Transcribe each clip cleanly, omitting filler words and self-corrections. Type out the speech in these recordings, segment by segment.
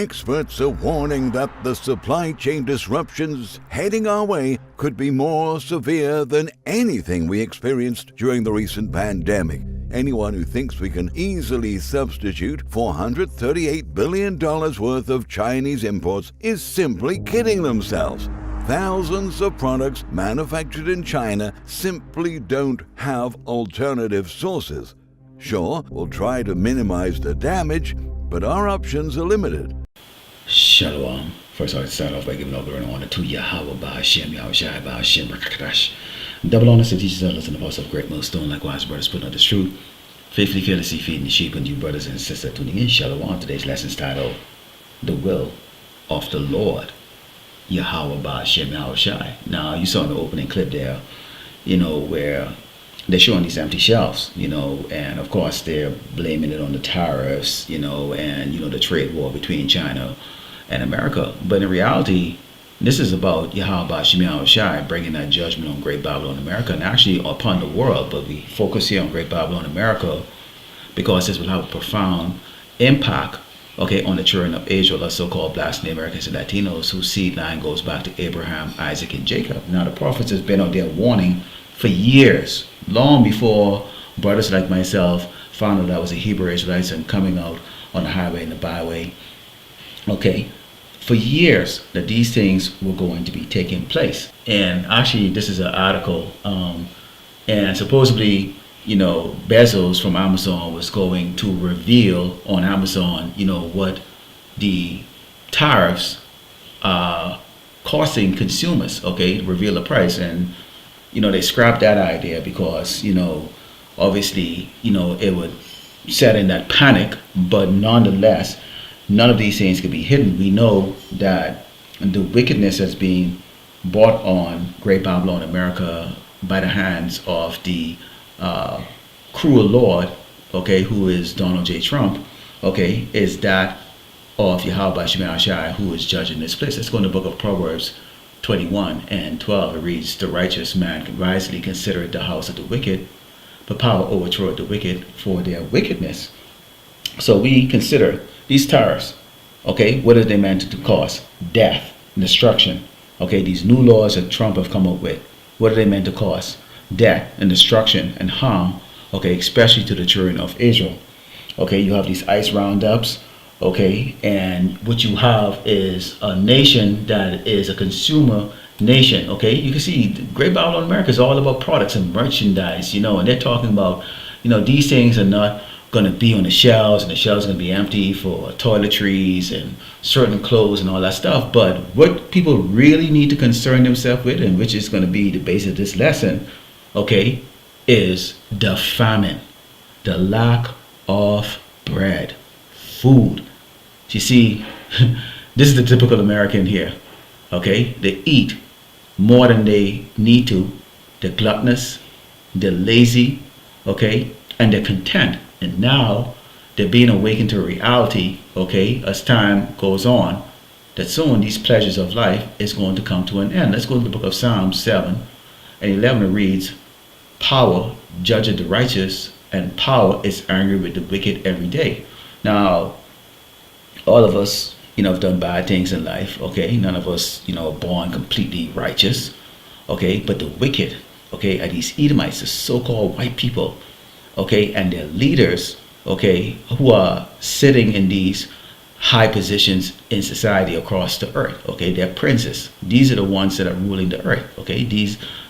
Experts are warning that the supply chain disruptions heading our way could be more severe than anything we experienced during the recent pandemic. Anyone who thinks we can easily substitute $438 billion worth of Chinese imports is simply kidding themselves. Thousands of products manufactured in China simply don't have alternative sources. Sure, we'll try to minimize the damage, but our options are limited. Shalom. First, I'll start off by giving all glory and honor to Yahweh, Ba'ashem, Yahushai, Ba'ashem, Rakadash. Double honor to teachers that listen to the house of Great Millstone, likewise, brothers putting out this truth. Faithfully, fearlessly feeding the sheep, and you brothers and sisters tuning in. Shalom. Today's lesson is titled, The Will of the Lord, Yahweh, Ba'ashem, Yahushai. Now, you saw in the opening clip there, where they're showing these empty shelves, and of course they're blaming it on the tariffs, and, the trade war between China and America. But in reality, this is about Yahweh Ba'ashem Yahushai bringing that judgment on Great Babylon America and actually upon the world. But we focus here on Great Babylon America because this will have a profound impact, on the children of Israel, the so-called Black Americans and Latinos whose seed line goes back to Abraham, Isaac, and Jacob. Now the prophets has been out there warning for years, long before brothers like myself found out I was a Hebrew Israelite and coming out on the highway and the byway. For years that these things were going to be taking place. And actually, this is an article, and supposedly, Bezos from Amazon was going to reveal on Amazon, what the tariffs are costing consumers, reveal the price. And they scrapped that idea because, obviously, it would set in that panic, but nonetheless, none of these things could be hidden. We know that the wickedness that's being brought on Great Babylon America by the hands of the cruel Lord, who is Donald J. Trump, is that of Yahweh Ba'ashem Yahushai, who is judging this place. Let's go in the book of Proverbs 21 and 12. It reads, "The righteous man can wisely consider the house of the wicked, but power overthroweth the wicked for their wickedness." So we consider these tariffs, what are they meant to cause? Death, destruction. These new laws that Trump have come up with, what are they meant to cause? Death and destruction and harm, especially to the children of Israel. You have these ICE roundups, and what you have is a nation that is a consumer nation, You can see Great Babylon America is all about products and merchandise, and they're talking about, these things are not going to be on the shelves, and the shelves are going to be empty for toiletries and certain clothes and all that stuff. But what people really need to concern themselves with, and which is going to be the base of this lesson, is the famine, the lack of bread, food. You see, this is the typical American here, They eat more than they need to. They're gluttonous, they're lazy, and they're content. And now they're being awakened to reality, as time goes on, that soon these pleasures of life is going to come to an end. Let's go to the book of Psalms 7 and 11. It reads, "Power judgeth the righteous, and power is angry with the wicked every day." Now, all of us, have done bad things in life, None of us, are born completely righteous, But the wicked, are these Edomites, the so-called white people, and their leaders, who are sitting in these high positions in society across the earth, they're princes. These are the ones that are ruling the earth,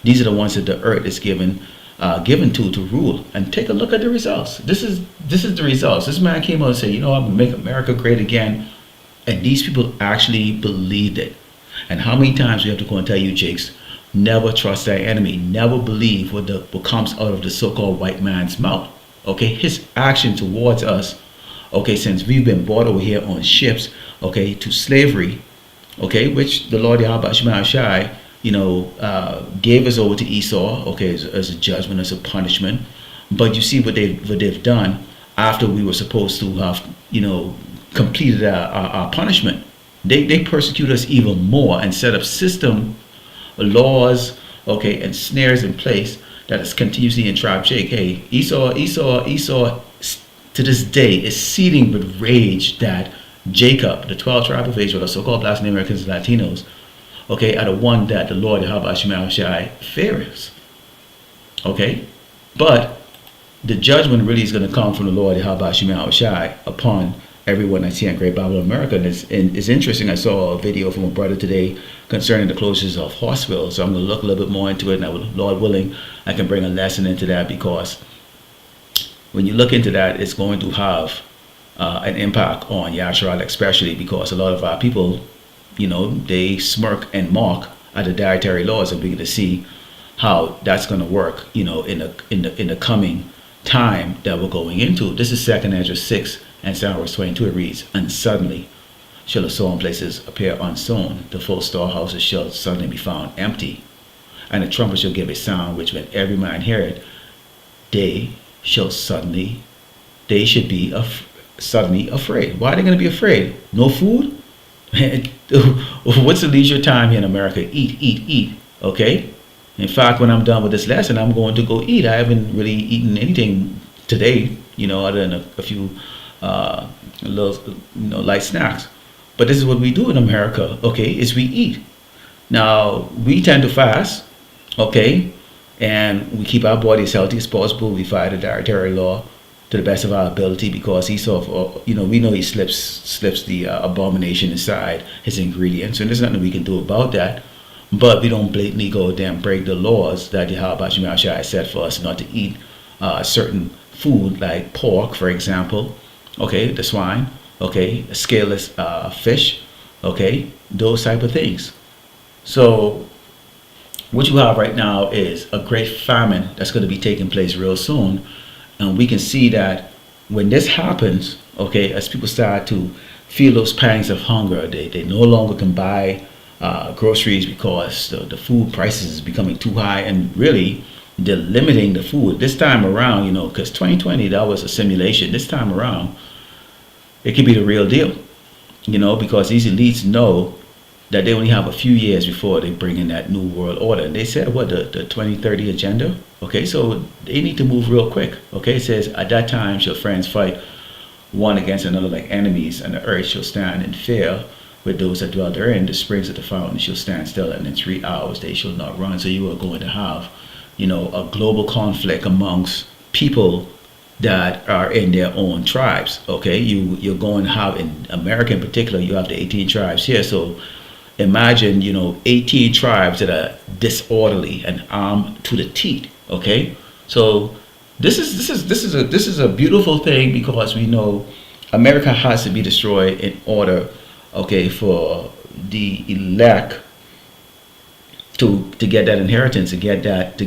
These are the ones that the earth is given to rule. And take a look at the results. This is the results. This man came out and said, I'm going to make America great again. And these people actually believed it. And how many times we have to go and tell you, Jakes, never trust thy enemy. Never believe what comes out of the so-called white man's mouth. His action towards us, since we've been brought over here on ships, to slavery, which the Lord Yahweh Ba'ashem Yahushai, gave us over to Esau, as a judgment, as a punishment. But you see what they've done after we were supposed to have, completed our punishment. They persecute us even more and set up laws, and snares in place that is continuously entrap Jake. Hey, Esau to this day is seething with rage that Jacob, the 12 tribes of Israel, the so-called Black Americans and Latinos, okay, are the one that the Lord Yahweh Shai favors. Okay? But the judgment really is going to come from the Lord Yahweh Shai upon everyone that's here in Great Babylon, America. And it's interesting. I saw a video from a brother today concerning the closures of hospitals. So I'm going to look a little bit more into it. And Lord willing, I can bring a lesson into that, because when you look into that, it's going to have an impact on Yasharal, especially because a lot of our people, they smirk and mock at the dietary laws, and we're going to see how that's going to work, in the coming time that we're going into. This is 2nd Ezra 6 and verse 22. It reads, "And suddenly shall the sown places appear unsown, the full storehouses shall suddenly be found empty, and the trumpet shall give a sound, which when every man hear it, they should be suddenly afraid." Why are they going to be afraid? No food? What's the leisure time here in America? Eat. Okay? In fact, when I'm done with this lesson, I'm going to go eat. I haven't really eaten anything today, other than a few little, light snacks. But this is what we do in America, okay, is we eat. Now, we tend to fast, okay, and we keep our bodies healthy as possible. We follow the dietary law to the best of our ability, because we know he slips the abomination inside his ingredients, and there's nothing we can do about that. But we don't blatantly go there and break the laws that Yahweh Shai set for us not to eat certain food like pork, for example, okay, the swine, okay, scaleless fish, okay, those type of things. So what you have right now is a great famine that's going to be taking place real soon. And we can see that when this happens, okay, as people start to feel those pangs of hunger, they no longer can buy groceries because the food prices is becoming too high, and really they're limiting the food this time around, because 2020, that was a simulation. This time around, it could be the real deal, because these elites know that they only have a few years before they bring in that new world order. And they said, the 2030 agenda? Okay, so they need to move real quick. Okay, it says, "At that time shall friends fight one against another like enemies, and the earth shall stand in fear with those that dwell therein. The springs of the fountain shall stand still, and in 3 hours they shall not run." So you are going to have, a global conflict amongst people that are in their own tribes. Okay, you're going to have, in America in particular, you have the 18 tribes here. So imagine, 18 tribes that are disorderly and armed to the teeth. Okay, so this is a beautiful thing, because we know America has to be destroyed in order, okay, for the elect to get that inheritance, to get that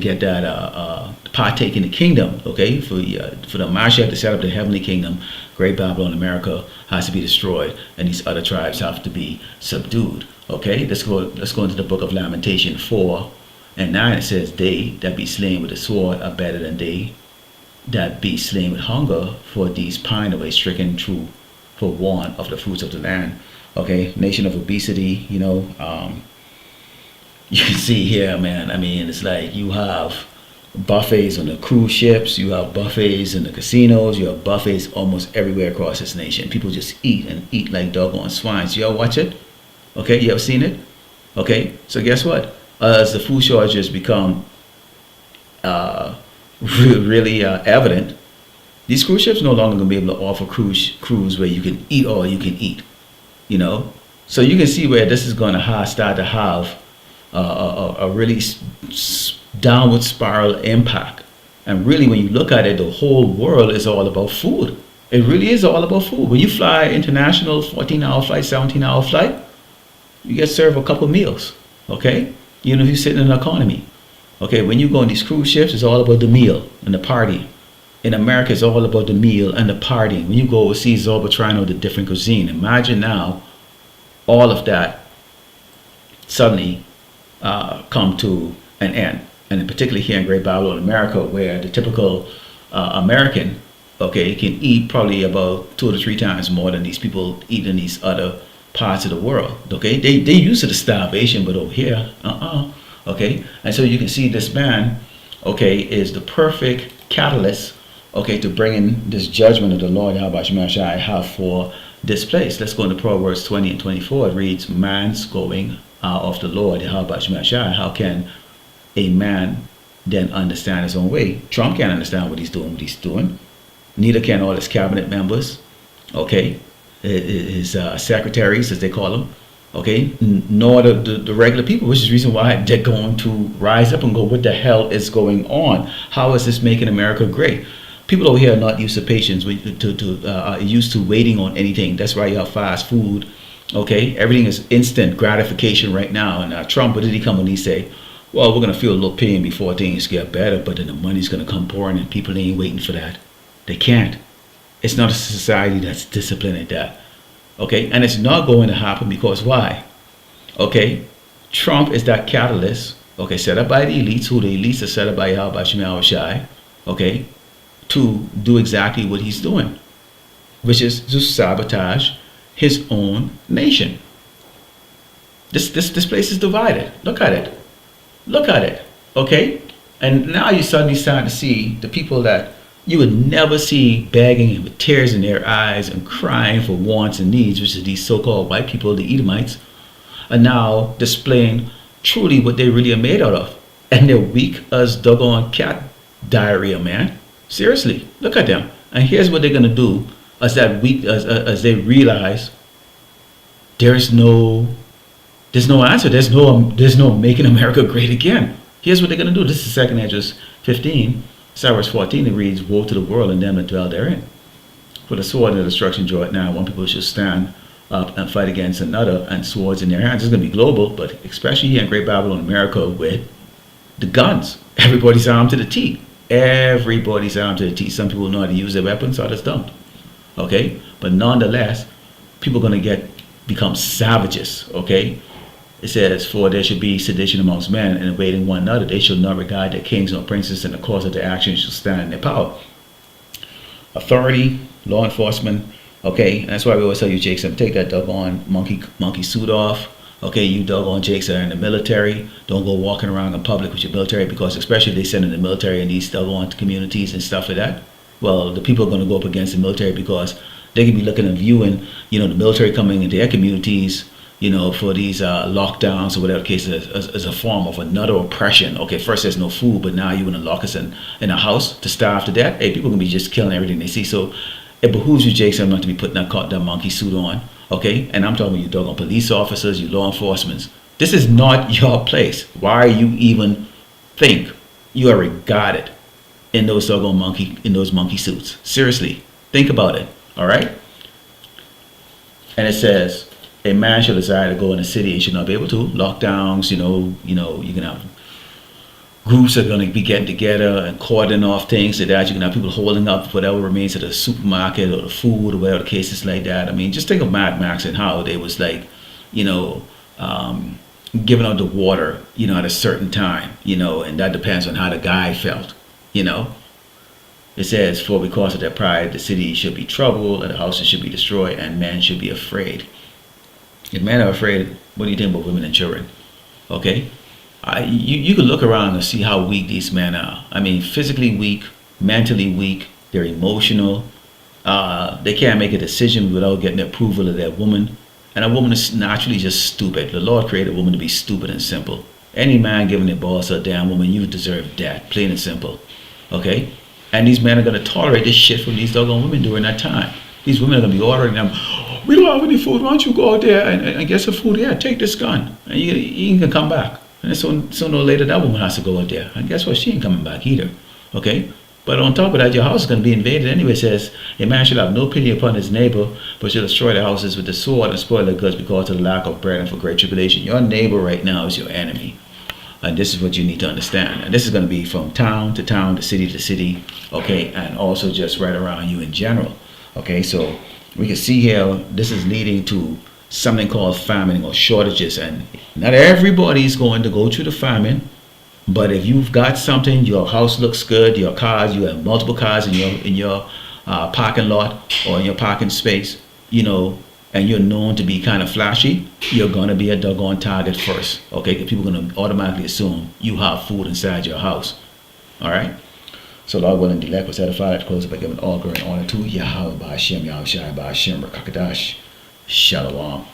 partake in the kingdom. Okay, for the Mashiach to set up the heavenly kingdom, Great Babylon, America, has to be destroyed, and these other tribes have to be subdued. Okay, let's go into the book of Lamentation 4 and 9. It says, "They that be slain with the sword are better than they that be slain with hunger, for these pine away, stricken through for want of the fruits of the land." Okay, nation of obesity, you can see here, man. I mean, it's like you have buffets on the cruise ships, you have buffets in the casinos, you have buffets almost everywhere across this nation. People just eat and eat like doggone swines. You ever watch it? Okay, you ever seen it? Okay, so guess what? As the food shortages become really evident, these cruise ships no longer going to be able to offer cruise where you can eat all you can eat. So you can see where this is going to start to have a really downward spiral impact. And really, when you look at it, the whole world is all about food. It really is all about food. When you fly international 14-hour flight, 17-hour flight, you get served a couple meals. Okay, if you're sitting in an economy. Okay, when you go on these cruise ships, it's all about the meal and the party. In America, it's all about the meal and the party. When you go overseas, it's all about trying out the different cuisine. Imagine now all of that suddenly come to an end. And in particular here in Great Babylon, America, where the typical American, okay, can eat probably about 2 to 3 times more than these people eat in these other parts of the world. Okay, they used to the starvation, but over here, okay. And so you can see this man, okay, is the perfect catalyst, okay, to bring in this judgment of the Lord Yahweh Shai have for displaced. Let's go into Proverbs 20 and 24. It reads, man's going of the Lord. How can a man then understand his own way? Trump can't understand what he's doing. Neither can all his cabinet members, okay? His secretaries, as they call them, okay? Nor the regular people, which is the reason why they're going to rise up and go, what the hell is going on? How is this making America great? People over here are not used to patience, used to waiting on anything. That's why you have fast food, okay? Everything is instant gratification right now. And Trump, what did he come when he say? Well, we're going to feel a little pain before things get better, but then the money's going to come pouring and people ain't waiting for that. They can't. It's not a society that's disciplined at that, okay? And it's not going to happen because why? Okay, Trump is that catalyst, okay, set up by the elites, who the elites are set up by Yahweh Shai, okay, to do exactly what he's doing, which is to sabotage his own nation. This place is divided. Look at it, okay? And now you suddenly start to see the people that you would never see begging and with tears in their eyes and crying for wants and needs, which is these so-called white people, the Edomites, are now displaying truly what they really are made out of. And they're weak as doggone cat diarrhea, man. Seriously, look at them. And here's what they're gonna do as they realize there's no answer. There's no making America great again. Here's what they're gonna do. This is 2 Esdras 15, verse 14. It reads, woe to the world and them that dwell therein. For the sword and the destruction draw it now. One people should stand up and fight against another, and swords in their hands. It's gonna be global, but especially here in Great Babylon, America, with the guns. Everybody's armed to the teeth. Everybody's armed to the teeth. Some people know how to use their weapons, others don't. Okay? But nonetheless, people are going to become savages. Okay? It says, for there should be sedition amongst men and evading one another. They shall not regard their kings nor princes, and the cause of their actions shall stand in their power. Authority, law enforcement. Okay? And that's why we always tell you, Jason, take that doggone monkey suit off. Okay, you doggone jakes are in the military. Don't go walking around in public with your military, because especially if they send in the military in these doggone communities and stuff like that, well, the people are going to go up against the military, because they can be looking and viewing, the military coming into their communities, for these lockdowns or whatever the case is, as a form of another oppression. Okay, first there's no food, but now you want to lock us in a house to starve to death. Hey, people are going to be just killing everything they see. So it behooves you, Jason, not to be putting that monkey suit on. Okay, and I'm talking about you doggone police officers, you law enforcement. This is not your place. Why you even think you are regarded in those doggone monkey suits? Seriously, think about it. All right. And it says, a man shall desire to go in a city and should not be able to. Lockdowns, you can have groups are going to be getting together and cordoning off things so that you can have people holding up whatever remains of the supermarket or the food or whatever the case is like that. I mean, just think of Mad Max and how they was like, giving out the water, at a certain time, and that depends on how the guy felt, It says, for because of their pride, the city should be troubled, and the houses should be destroyed, and men should be afraid. If men are afraid, what do you think about women and children? Okay? You can look around and see how weak these men are. I mean, physically weak, mentally weak, they're emotional. They can't make a decision without getting the approval of their woman. And a woman is naturally just stupid. The Lord created a woman to be stupid and simple. Any man giving their boss a damn woman, you deserve that, plain and simple. Okay? And these men are going to tolerate this shit from these doggone women during that time. These women are going to be ordering them, we don't have any food, why don't you go out there and get some food? Yeah, take this gun, and you can come back. And sooner or later, that woman has to go out there. And guess what? She ain't coming back either. Okay? But on top of that, your house is going to be invaded anyway. It says, a man shall have no pity upon his neighbor, but shall destroy their houses with the sword and spoil their goods because of the lack of bread and for great tribulation. Your neighbor right now is your enemy. And this is what you need to understand. And this is going to be from town to town, to city, okay? And also just right around you in general. Okay, so we can see here, this is leading to something called famine or shortages, and not everybody's going to go through the famine, but if you've got something, your house looks good, your cars, you have multiple cars in your parking lot or in your parking space, and you're known to be kind of flashy, you're going to be a doggone target first, okay? Because people are going to automatically assume you have food inside your house. All right, So Lord willing, the lack was edified to close up by giving all glory and honor to Yahweh by Hashem, Yahweh Shai by Hashem, Rakakadash, Shalom.